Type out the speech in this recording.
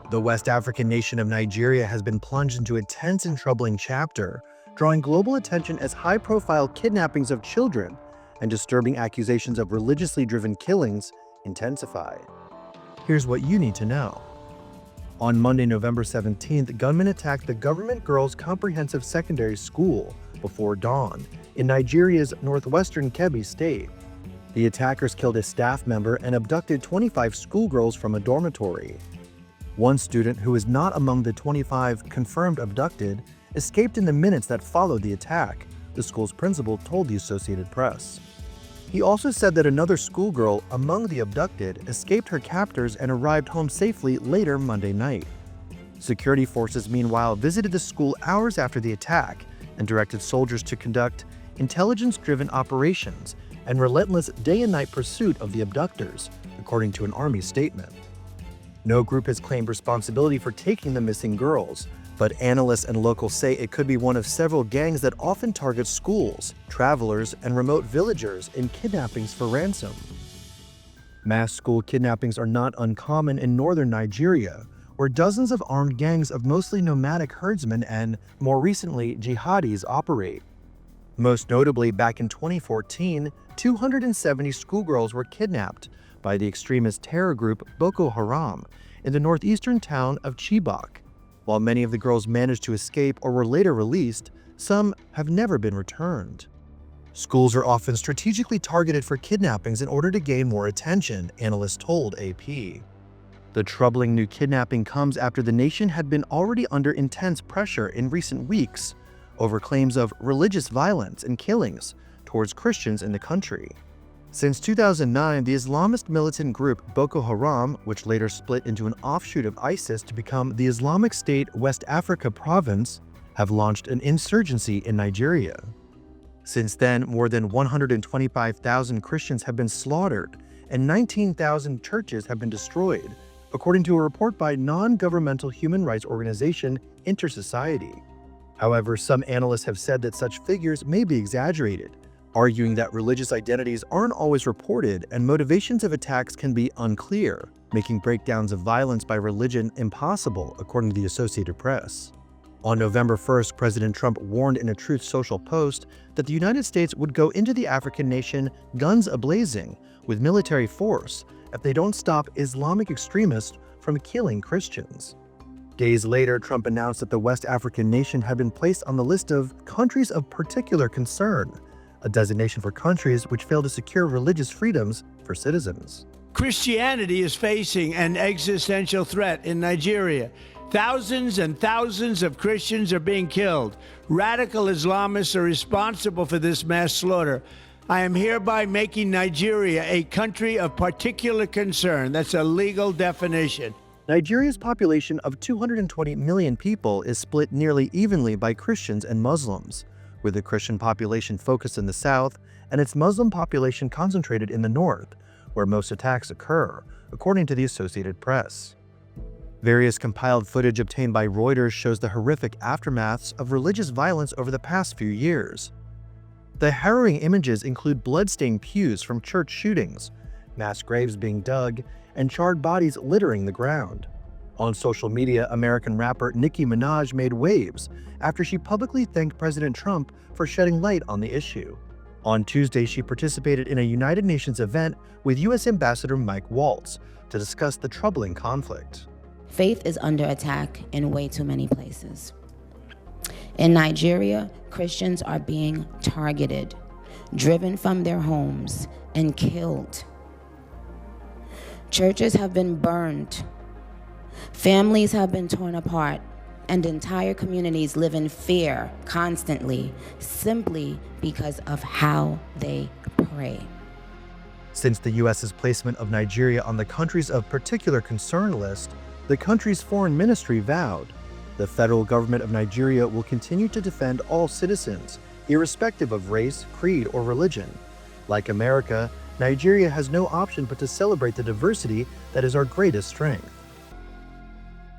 The West African nation of Nigeria has been plunged into a tense and troubling chapter, drawing global attention as high-profile kidnappings of children and disturbing accusations of religiously driven killings intensify. Here's what you need to know. On Monday, November 17th, gunmen attacked the Government Girls Comprehensive Secondary School before dawn in Nigeria's northwestern Kebbi state. The attackers killed a staff member and abducted 25 schoolgirls from a dormitory. One student, who is not among the 25 confirmed abducted, escaped in the minutes that followed the attack, the school's principal told the Associated Press. He also said that another schoolgirl among the abducted escaped her captors and arrived home safely later Monday night. Security forces, meanwhile, visited the school hours after the attack and directed soldiers to conduct intelligence-driven operations and relentless day and night pursuit of the abductors, according to an army statement. No group has claimed responsibility for taking the missing girls, but analysts and locals say it could be one of several gangs that often target schools, travelers, and remote villagers in kidnappings for ransom. Mass school kidnappings are not uncommon in northern Nigeria, where dozens of armed gangs of mostly nomadic herdsmen and, more recently, jihadis operate. Most notably, back in 2014, 270 schoolgirls were kidnapped by the extremist terror group Boko Haram in the northeastern town of Chibok. While many of the girls managed to escape or were later released, some have never been returned. Schools are often strategically targeted for kidnappings in order to gain more attention, analysts told AP. The troubling new kidnapping comes after the nation had been already under intense pressure in recent weeks over claims of religious violence and killings towards Christians in the country. Since 2009, the Islamist militant group Boko Haram, which later split into an offshoot of ISIS to become the Islamic State West Africa Province, have launched an insurgency in Nigeria. Since then, more than 125,000 Christians have been slaughtered and 19,000 churches have been destroyed, according to a report by non-governmental human rights organization Intersociety. However, some analysts have said that such figures may be exaggerated, arguing that religious identities aren't always reported and motivations of attacks can be unclear, making breakdowns of violence by religion impossible, according to the Associated Press. On November 1st, President Trump warned in a Truth Social post that the United States would go into the African nation guns a-blazing with military force if they don't stop Islamic extremists from killing Christians. Days later, Trump announced that the West African nation had been placed on the list of countries of particular concern, a designation for countries which fail to secure religious freedoms for citizens. Christianity is facing an existential threat in Nigeria. Thousands and thousands of Christians are being killed. Radical Islamists are responsible for this mass slaughter. I am hereby making Nigeria a country of particular concern. That's a legal definition. Nigeria's population of 220 million people is split nearly evenly by Christians and Muslims, with the Christian population focused in the south and its Muslim population concentrated in the north, where most attacks occur, according to the Associated Press. Various compiled footage obtained by Reuters shows the horrific aftermaths of religious violence over the past few years. The harrowing images include blood-stained pews from church shootings, mass graves being dug, and charred bodies littering the ground. On social media, American rapper Nicki Minaj made waves after she publicly thanked President Trump for shedding light on the issue. On Tuesday, she participated in a United Nations event with U.S. Ambassador Mike Waltz to discuss the troubling conflict. Faith is under attack in way too many places. In Nigeria, Christians are being targeted, driven from their homes, and killed. Churches have been burned. Families have been torn apart, and entire communities live in fear constantly, simply because of how they pray. Since the U.S.'s placement of Nigeria on the countries of particular concern list, the country's foreign ministry vowed, the federal government of Nigeria will continue to defend all citizens, irrespective of race, creed, or religion. Like America, Nigeria has no option but to celebrate the diversity that is our greatest strength.